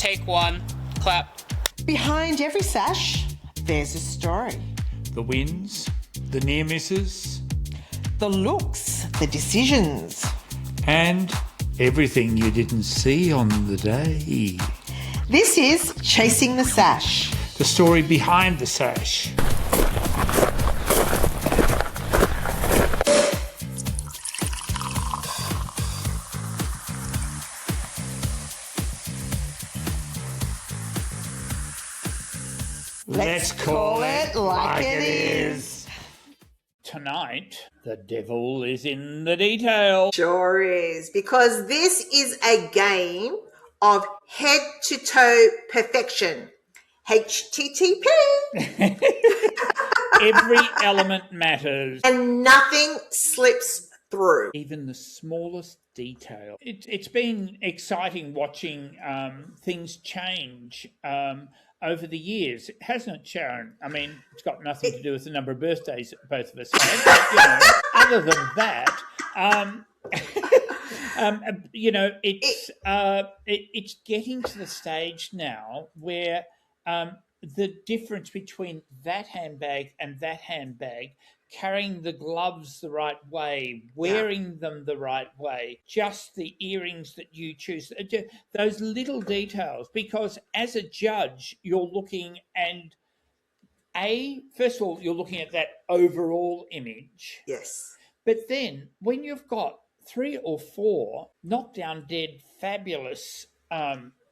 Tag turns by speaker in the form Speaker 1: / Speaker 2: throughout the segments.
Speaker 1: Take one. Clap.
Speaker 2: Behind every sash, there's a story.
Speaker 3: The wins, the near misses,
Speaker 2: The looks, the decisions.
Speaker 3: and everything you didn't see on the day.
Speaker 2: This is Chasing the Sash.
Speaker 3: The story behind the sash. Let's call it like it is. Tonight, the devil is in the detail.
Speaker 4: Sure is, because this is a game of head-to-toe perfection. HTTP.
Speaker 3: Every element matters.
Speaker 4: And nothing slips through.
Speaker 3: Even the smallest detail. It's been exciting watching things change over the years, hasn't it, Sharon? I mean, it's got nothing to do with the number of birthdays both of us had, but, other than that, it's getting to the stage now where the difference between that handbag and that handbag, carrying the gloves the right way, wearing them the right way, just the earrings that you choose, those little details, because as a judge, you're looking and first of all, you're looking at that overall image.
Speaker 4: Yes.
Speaker 3: But then when you've got 3 or 4 knockdown dead fabulous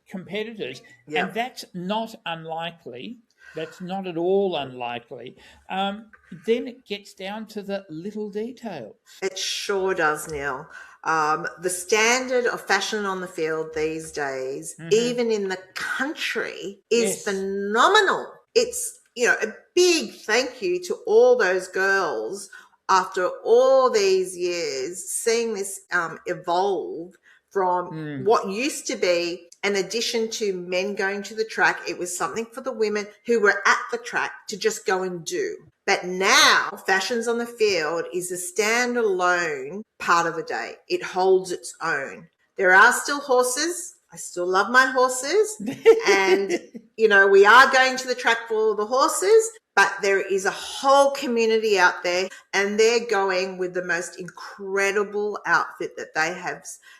Speaker 3: competitors, and that's not unlikely, that's not at all unlikely, then it gets down to the little details.
Speaker 4: It sure does, Neil. The standard of fashion on the field these days, even in the country, is phenomenal. It's, a big thank you to all those girls after all these years, seeing this evolve from what used to be an addition to men going to the track. It was something for the women who were at the track to just go and do. But now Fashions on the Field is a standalone part of a day. It holds its own. There are still horses. I still love my horses. And, we are going to the track for the horses, but there is a whole community out there, and they're going with the most incredible outfit that they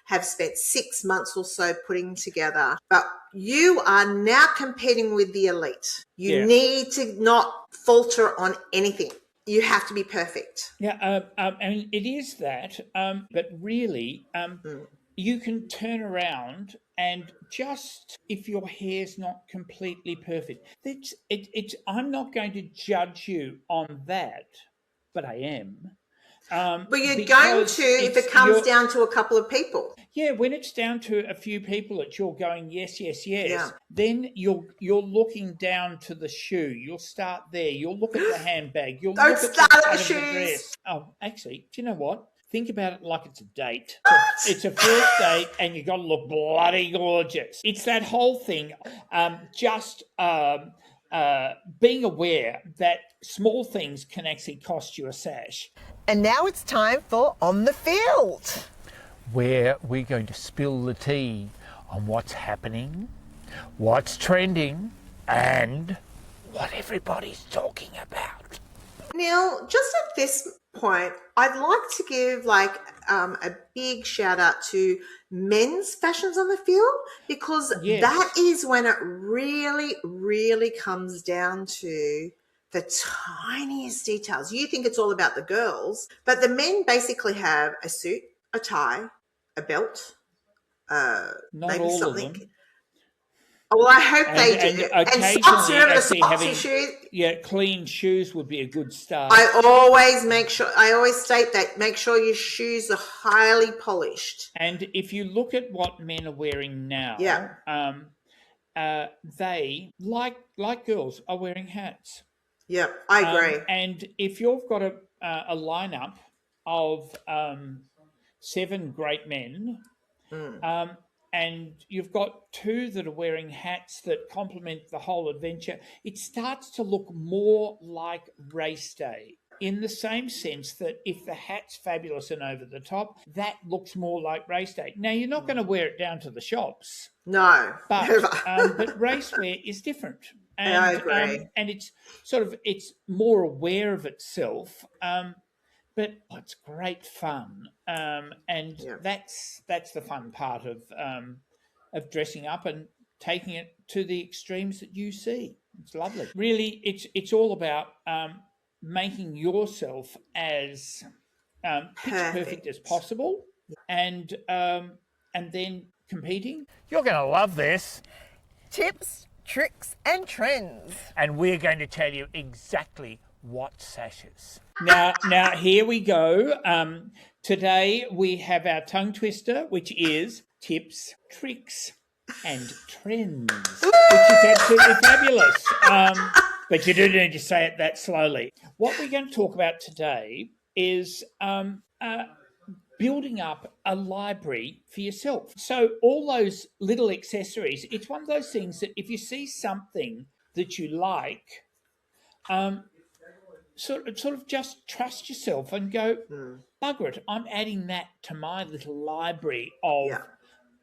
Speaker 4: have spent 6 months or so putting together. But you are now competing with the elite. You need to not falter on anything. You have to be perfect.
Speaker 3: Yeah, and it is that, but really, you can turn around and just, if your hair's not completely perfect, I'm not going to judge you on that, but I am.
Speaker 4: But you're going to if it comes down to a couple of people.
Speaker 3: Yeah, when it's down to a few people that you're going, yes, then you're looking down to the shoe. You'll start there. You'll look at the handbag. You'll
Speaker 4: Don't
Speaker 3: look
Speaker 4: start
Speaker 3: at
Speaker 4: at
Speaker 3: the
Speaker 4: the
Speaker 3: cut of the
Speaker 4: shoes.
Speaker 3: dress. Oh, actually, do you know what? Think about it like it's a date. It's a first date and you've got to look bloody gorgeous. It's that whole thing. Being aware that small things can actually cost you a sash.
Speaker 2: And now it's time for On the Field.
Speaker 3: Where we're going to spill the tea on what's happening, what's trending, and what everybody's talking about.
Speaker 4: Neil, just at this point, I'd like to give a big shout out to men's Fashions on the Field, because that is when it really, really comes down to the tiniest details. You think it's all about the girls, but the men basically have a suit, a tie, a belt,
Speaker 3: Not
Speaker 4: maybe
Speaker 3: all
Speaker 4: something.
Speaker 3: of them.
Speaker 4: Oh, well, I hope they do. And socks, remember the
Speaker 3: occasionally
Speaker 4: socksy shoes?
Speaker 3: Yeah, clean shoes would be a good start.
Speaker 4: I always state that, make sure your shoes are highly polished.
Speaker 3: And if you look at what men are wearing now, they, like girls, are wearing hats.
Speaker 4: Yeah, I agree.
Speaker 3: And if you've got a lineup of 7 great men, and you've got 2 that are wearing hats that complement the whole adventure, it starts to look more like race day. in the same sense that if the hat's fabulous and over the top, that looks more like race day. Now, you're not going to wear it down to the shops.
Speaker 4: No,
Speaker 3: but
Speaker 4: never.
Speaker 3: racewear is different, and
Speaker 4: I agree.
Speaker 3: And it's more aware of itself. But it's great fun, and that's the fun part of dressing up and taking it to the extremes that you see. It's lovely. Really, it's all about making yourself as pitch perfect as possible, and then competing. You're going to love this.
Speaker 1: Tips, tricks and trends.
Speaker 3: And we're going to tell you exactly what sashes. Now here we go. Today we have our tongue twister, which is tips, tricks and trends, which is absolutely fabulous. But you do need to say it that slowly. What we're going to talk about today is building up a library for yourself. So all those little accessories, it's one of those things that if you see something that you like, sort of just trust yourself and go, bugger it, I'm adding that to my little library of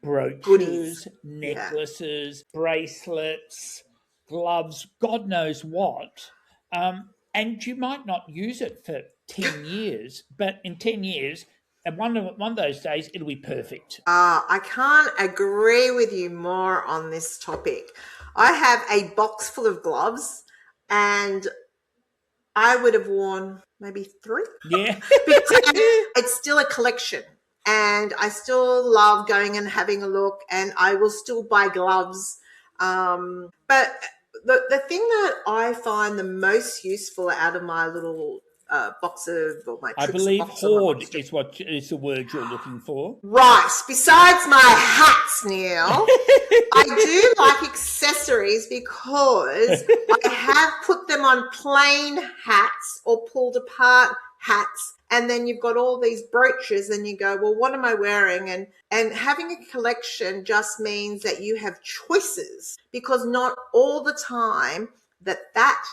Speaker 3: brooches,
Speaker 4: Goodies.
Speaker 3: necklaces, bracelets, gloves, God knows what. And you might not use it for 10 years, but in 10 years, and one of those days, it'll be perfect.
Speaker 4: I can't agree with you more on this topic. I have a box full of gloves, and I would have worn maybe 3.
Speaker 3: Yeah.
Speaker 4: Because it's still a collection, and I still love going and having a look, and I will still buy gloves. But the thing that I find the most useful out of my little box of, or my
Speaker 3: I believe hoard is what is the word you're looking for.
Speaker 4: Right. Besides my hats, Neil, I do like accessories because I have put them on plain hats or pulled apart hats. And then you've got all these brooches and you go, well, what am I wearing? And having a collection just means that you have choices, because not all the time that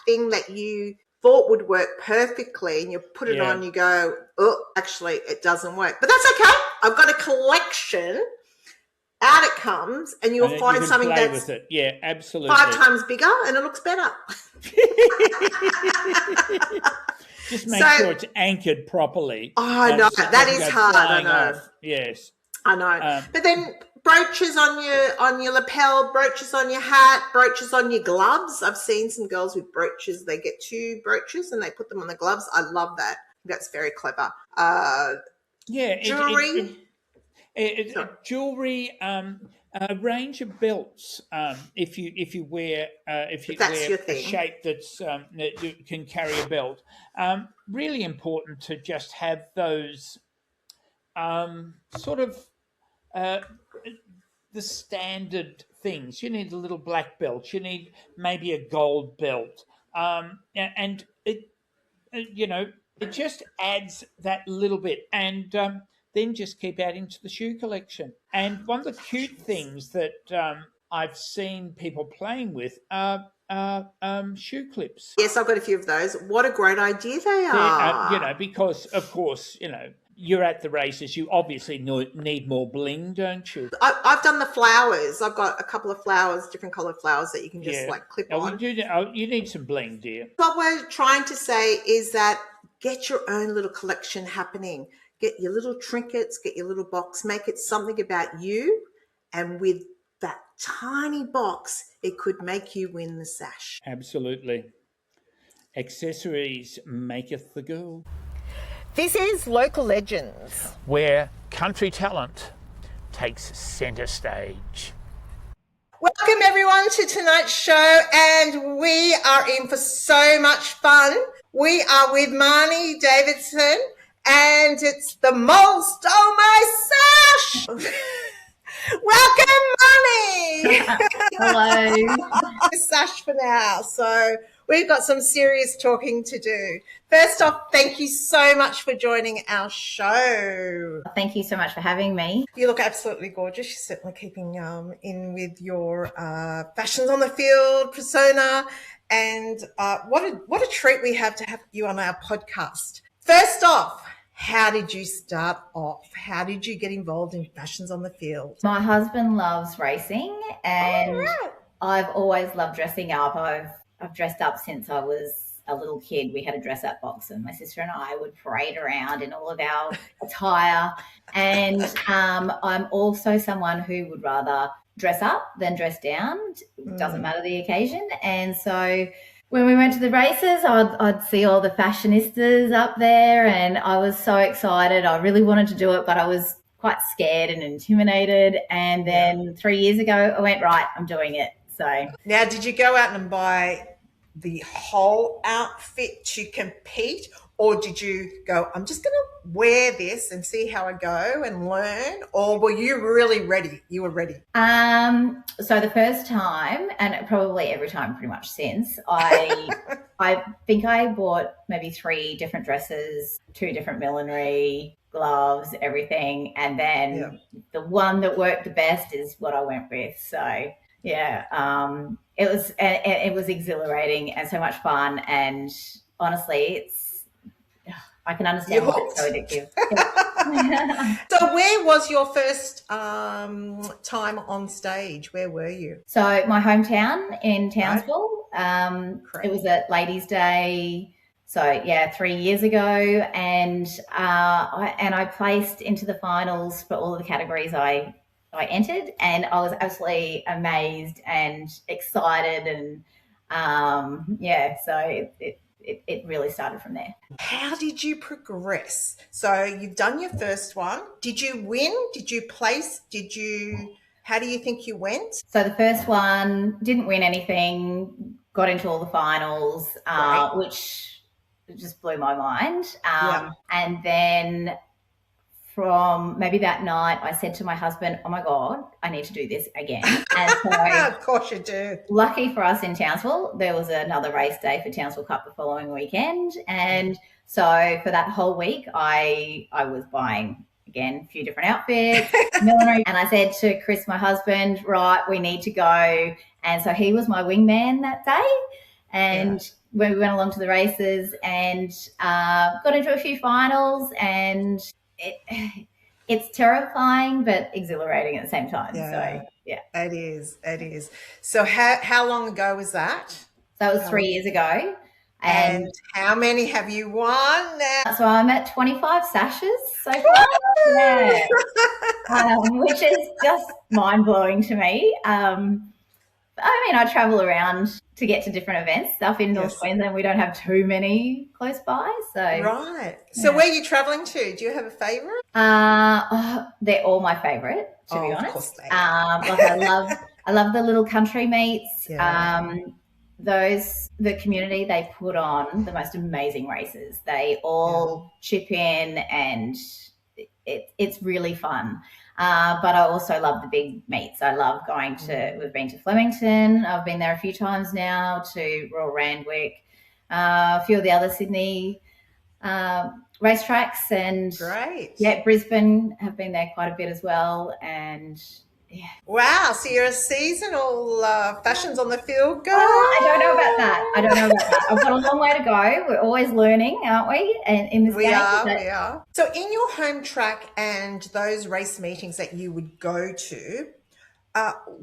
Speaker 4: thing that you thought would work perfectly and you put it on, you go, oh, actually it doesn't work. But that's okay. I've got a collection. Out it comes, and you'll find something that's
Speaker 3: with it. Yeah, absolutely
Speaker 4: 5 times bigger and it looks better.
Speaker 3: Just make sure it's anchored properly.
Speaker 4: Oh, I know. That is hard. I know.
Speaker 3: Off. Yes.
Speaker 4: I know. But then brooches on your lapel, brooches on your hat, brooches on your gloves. I've seen some girls with brooches. They get 2 brooches and they put them on the gloves. I love that. That's very clever. Jewelry.
Speaker 3: Jewelry, a range of belts. If you wear a shape that you can carry a belt, really important to just have those sort of the standard things. You need a little black belt. You need maybe a gold belt, and it it just adds that little bit and. Then just keep adding to the shoe collection. And one of the cute things that I've seen people playing with are shoe clips.
Speaker 4: Yes, I've got a few of those. What a great idea they are.
Speaker 3: Because, of course, you're at the races. You obviously need more bling, don't you?
Speaker 4: I've done the flowers. I've got a couple of flowers, different coloured flowers that you can just clip on.
Speaker 3: You need some bling, dear.
Speaker 4: What we're trying to say is that get your own little collection happening. Get your little trinkets, get your little box, make it something about you. And with that tiny box, it could make you win the sash.
Speaker 3: Absolutely. Accessories maketh the girl.
Speaker 1: This is Local Legends,
Speaker 3: where country talent takes centre stage.
Speaker 4: Welcome everyone to tonight's show, and we are in for so much fun. We are with Marnie Davidson, and it's the Mole Stole My Sash. Welcome, Marnie.
Speaker 5: Hello.
Speaker 4: Sash for now. So we've got some serious talking to do. First off, thank you so much for joining our show.
Speaker 5: Thank you so much for having me.
Speaker 4: You look absolutely gorgeous. You're certainly keeping in with your fashions on the field persona. And what a treat we have to have you on our podcast. First off, how did you start off? How did you get involved in Fashions on the Field?
Speaker 5: My husband loves racing, and
Speaker 4: right.
Speaker 5: I've always loved dressing up. I've dressed up since I was a little kid. We had a dress up box, and my sister and I would parade around in all of our attire. And I'm also someone who would rather dress up than dress down. Doesn't matter the occasion. And so when we went to the races, I'd see all the fashionistas up there, and I was so excited. I really wanted to do it, but I was quite scared and intimidated. And then 3 years ago, I went, right, I'm doing it. So
Speaker 4: now, did you go out and buy the whole outfit to compete, or did you go, I'm just going to wear this and see how I go and learn, or were you really ready? You were ready.
Speaker 5: So the first time, and probably every time pretty much since, I think I bought maybe 3 different dresses, 2 different millinery, gloves, everything, and then the one that worked the best is what I went with. So it was exhilarating and so much fun, and honestly, I can understand why it's so addictive.
Speaker 4: So where was your first time on stage? Where were you?
Speaker 5: So my hometown in Townsville. It was at Ladies' Day. So 3 years ago, and I placed into the finals for all of the categories I entered, and I was absolutely amazed and excited, and so it really started from there.
Speaker 4: How did you progress? So you've done your first one. Did you win? Did you place? How do you think you went?
Speaker 5: So the first one, didn't win anything, got into all the finals, which just blew my mind. And then from maybe that night, I said to my husband, oh my God, I need to do this again. And so
Speaker 4: of course you do.
Speaker 5: Lucky for us in Townsville, there was another race day for Townsville Cup the following weekend. And so for that whole week, I was buying, again, a few different outfits, millinery. And I said to Chris, my husband, right, we need to go. And so he was my wingman that day. And when we went along to the races and got into a few finals, and it's terrifying but exhilarating at the same time. So
Speaker 4: it is. So how long ago was that?
Speaker 5: That was 3 years ago.
Speaker 4: And how many have you won now?
Speaker 5: So I'm at 25 sashes so far. Which is just mind-blowing to me. I travel around to get to different events. Up in North Queensland, we don't have too many close by. So
Speaker 4: right. So where are you traveling to? Do you have a favourite?
Speaker 5: They're all my favourite, to be honest.
Speaker 4: Of course they are.
Speaker 5: I love the little country meets. The community, they put on the most amazing races. They all chip in, and it's really fun. But I also love the big meets. I love going we've been to Flemington. I've been there a few times now, to Royal Randwick, a few of the other Sydney racetracks, and Brisbane, have been there quite a bit as well. And
Speaker 4: wow, so you're a seasonal Fashions on the Field girl.
Speaker 5: I don't know about that. I've got a long way to go. We're always learning, aren't we? And in this game,
Speaker 4: we are. So in your home track and those race meetings that you would go to,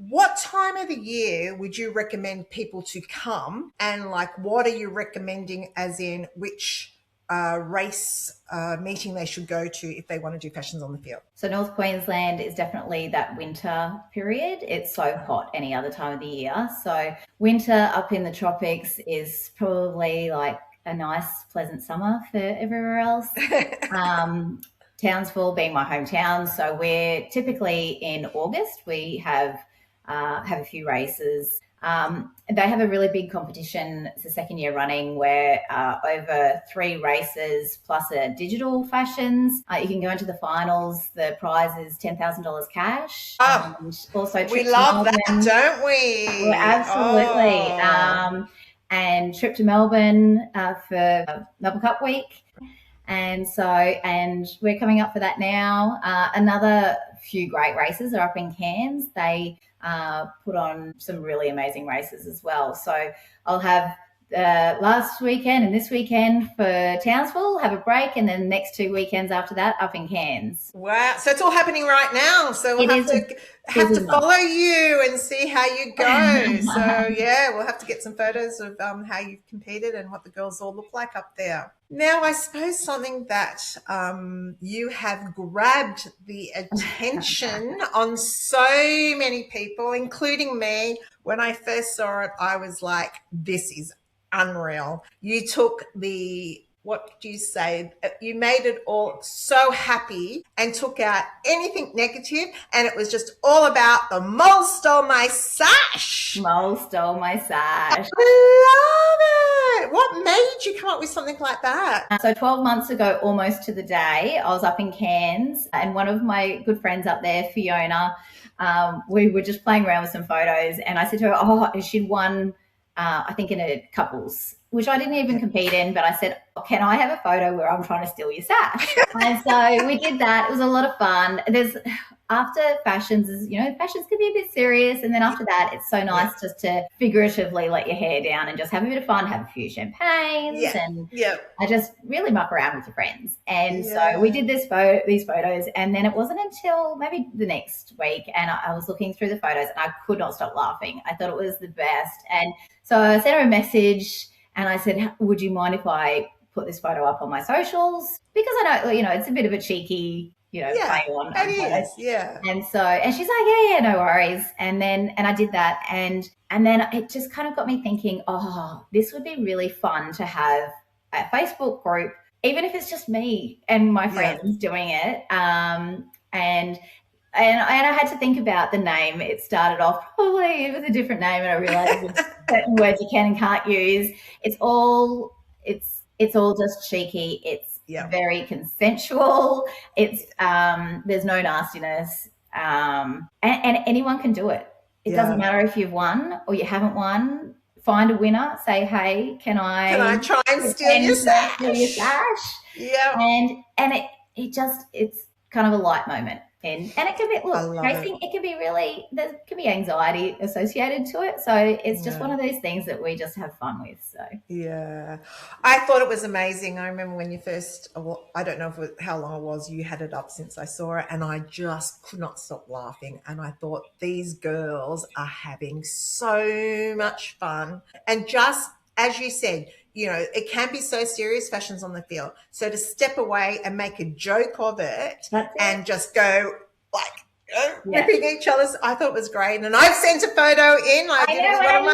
Speaker 4: what time of the year would you recommend people to come? And what are you recommending, as in which race meeting they should go to if they want to do Fashions on the Field?
Speaker 5: So North Queensland is definitely that winter period. It's so hot any other time of the year. So winter up in the tropics is probably like a nice, pleasant summer for everywhere else. Townsville being my hometown, so we're typically in August. We have a few races. They have a really big competition. It's the second year running, where over 3 races plus a digital fashions, you can go into the finals. The prize is $10,000 cash. And also
Speaker 4: we love that, don't we?
Speaker 5: Well, absolutely. And trip to Melbourne for Melbourne Cup week. And we're coming up for that now. Another few great races are up in Cairns. They put on some really amazing races as well. So I'll have last weekend and this weekend for Townsville, have a break, and then the next 2 weekends after that up in Cairns.
Speaker 4: Wow. So it's all happening right now. So we'll have to follow you and see how you go. So yeah, we'll have to get some photos of how you've competed and what the girls all look like up there. Now, I suppose something that you have grabbed the attention on so many people, including me. When I first saw it, I was like, this is unreal. You took what do you say? You made it all so happy and took out anything negative, and it was just all about the mole stole my sash.
Speaker 5: Mole stole my sash.
Speaker 4: I love it. What made you come up with something like that?
Speaker 5: So 12 months ago, almost to the day, I was up in Cairns, and one of my good friends up there, Fiona, we were just playing around with some photos, and I said to her, she'd won, I think in a couples, which I didn't even compete in, but I said, can I have a photo where I'm trying to steal your sash? And so we did that. It was a lot of fun. After fashions, fashions can be a bit serious. And then after that, it's so nice just to figuratively let your hair down and just have a bit of fun, have a few champagnes. And I just really muck around with your friends. And so we did these photos. And then it wasn't until maybe the next week, and I was looking through the photos and I could not stop laughing. I thought it was the best. And so I sent her a message and I said, would you mind if I put this photo up on my socials? Because I know, it's a bit of a cheeky, play on.
Speaker 4: It is, yeah.
Speaker 5: And so, and she's like, yeah, no worries. And I did that. And then it just kind of got me thinking, this would be really fun to have a Facebook group, even if it's just me and my friends doing it. And I had to think about the name. It started off probably with a different name, and I realized there's certain words you can and can't use. It's all just cheeky. It's very consensual. It's there's no nastiness, and anyone can do it. It doesn't matter if you've won or you haven't won. Find a winner. Say, hey, can I
Speaker 4: try and steal your sash?
Speaker 5: Yeah, and it's kind of a light moment. And it can be, racing, it can be really, there can be anxiety associated to it. So it's just one of those things that we just have fun with. So
Speaker 4: yeah, I thought it was amazing. I remember when you first, I don't know how long it was, you had it up since I saw it, and I just could not stop laughing. And I thought, these girls are having so much fun. And just as you said, it can be so serious, fashions on the field. So to step away and make a joke of it and just go ripping each other's, I thought it was great. And I've sent a photo in.
Speaker 5: I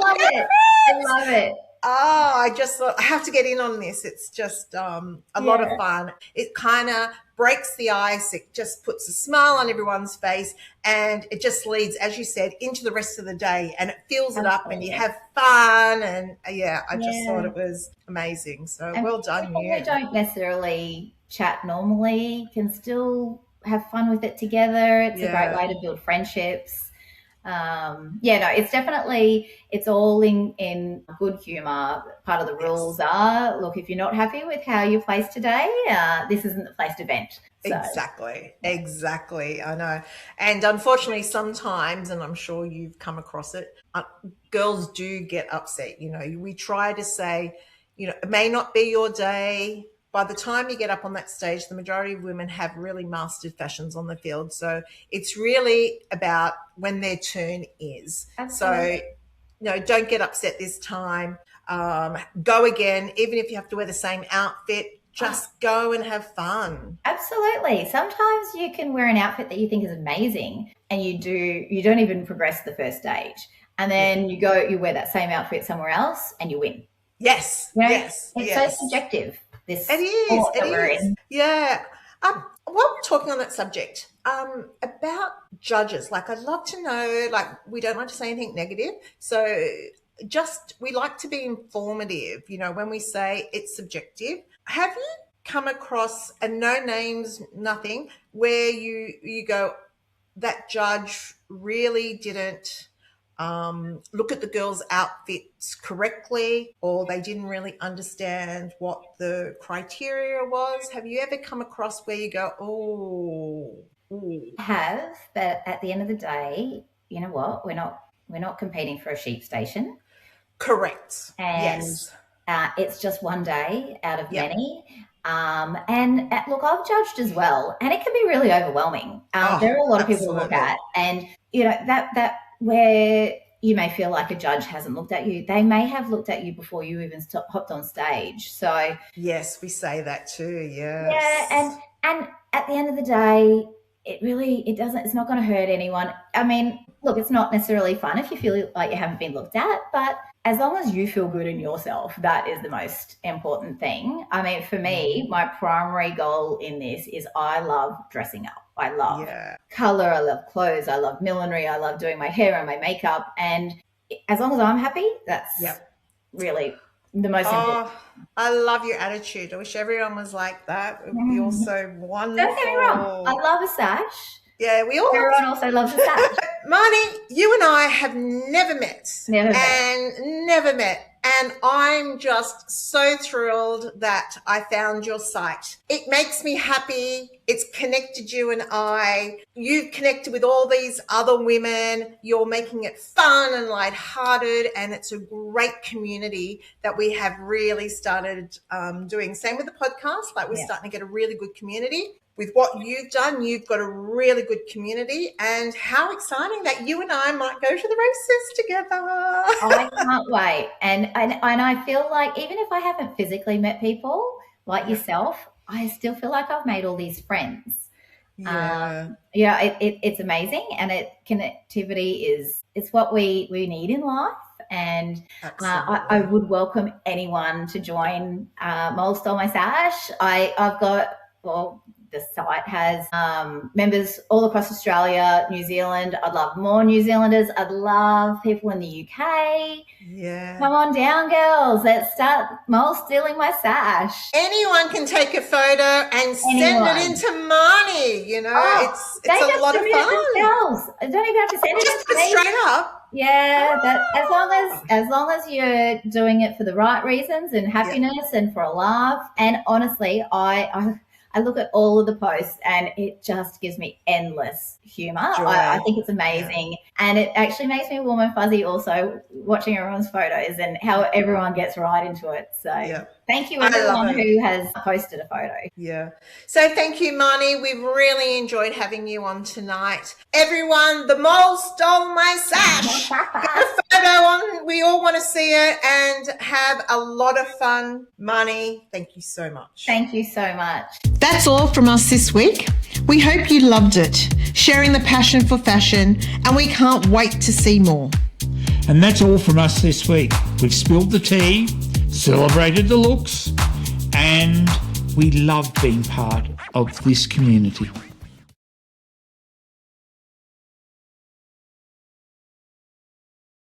Speaker 5: love it.
Speaker 4: Oh, I just thought I have to get in on this. It's just a lot of fun. It kind of breaks the ice. It just puts a smile on everyone's face, and it just leads, as you said, into the rest of the day, and it fills it up, and you have fun. And I just thought it was amazing. So well done, you.
Speaker 5: We don't necessarily chat normally, can still have fun with it together. It's a great way to build friendships. It's definitely, it's all in good humor. Part of the rules are, look, if you're not happy with how you placed today, this isn't the place to vent. So.
Speaker 4: Exactly. I know. And unfortunately, sometimes, and I'm sure you've come across it, girls do get upset. We try to say, it may not be your day. By the time you get up on that stage, the majority of women have really mastered fashions on the field. So it's really about when their turn is. Absolutely. So, don't get upset this time. Go again, even if you have to wear the same outfit, just go and have fun.
Speaker 5: Absolutely. Sometimes you can wear an outfit that you think is amazing, and you don't even progress the first stage. And then you wear that same outfit somewhere else and you win.
Speaker 4: Yes. Yes.
Speaker 5: It's so subjective.
Speaker 4: It is. Yeah. While we're talking on that subject, about judges, I'd love to know, we don't like to say anything negative. So we like to be informative, when we say it's subjective. Have you come across, and no names, nothing, where you go, that judge really didn't look at the girls' outfits correctly, or they didn't really understand what the criteria was? Have you ever come across where you go, I
Speaker 5: have, but at the end of the day, you know what, we're not competing for a sheep station.
Speaker 4: Correct.
Speaker 5: And
Speaker 4: yes.
Speaker 5: It's just one day out of
Speaker 4: Yep.
Speaker 5: many. And look, I've judged as well, and it can be really overwhelming. There are a lot of people to look at, and you know that where you may feel like a judge hasn't looked at you, they may have looked at you before you even hopped on stage. So
Speaker 4: yes, we say that too. Yes.
Speaker 5: Yeah, and at the end of the day, it's not going to hurt anyone. I mean, look, it's not necessarily fun if you feel like you haven't been looked at, but as long as you feel good in yourself, that is the most important thing. I mean, for me, my primary goal in this is I love dressing up. I love color. I love clothes. I love millinery. I love doing my hair and my makeup. And as long as I'm happy, that's really the most important.
Speaker 4: I love your attitude. I wish everyone was like that. It would be also wonderful.
Speaker 5: Don't get me wrong. I love a sash.
Speaker 4: Yeah, we all.
Speaker 5: Everyone also loves a sash.
Speaker 4: Marnie, you and I have never met. Never met. And I'm just so thrilled that I found your site. It makes me happy. It's connected you and I. You've connected with all these other women. You're making it fun and lighthearted, and it's a great community that we have really started doing. Same with the podcast. Like, we're starting to get a really good community. With what you've done, you've got a really good community, and how exciting that you and I might go to the races together.
Speaker 5: I can't wait. And I feel like even if I haven't physically met people like yourself, I still feel like I've made all these friends. It's amazing, and connectivity it's what we need in life. And I would welcome anyone to join Mold Stole My Sash. I've got, the site has members all across Australia, New Zealand. I'd love more New Zealanders. I'd love people in the UK.
Speaker 4: Yeah.
Speaker 5: Come on down, girls. Let's start Mold Stealing My Sash.
Speaker 4: Anyone can take a photo and send it into Marnie. You know, it's a lot of fun.
Speaker 5: I don't even have to send it.
Speaker 4: Just put straight up.
Speaker 5: Yeah, as long as you're doing it for the right reasons and happiness and for a laugh. And honestly, I look at all of the posts and it just gives me endless humour. I think it's amazing. And it actually makes me warm and fuzzy also watching everyone's photos and how everyone gets right into it. So thank you everyone who has posted a photo. Yeah.
Speaker 4: So thank you, Marnie. We've really enjoyed having you on tonight. Everyone, the mole stole my sash. Get a photo on. We all want to see it and have a lot of fun. Marnie, thank you so much.
Speaker 5: Thank you so much.
Speaker 2: That's all from us this week. We hope you loved it, sharing the passion for fashion, and we can't wait to see more.
Speaker 3: And that's all from us this week. We've spilled the tea, celebrated the looks, and we love being part of this community.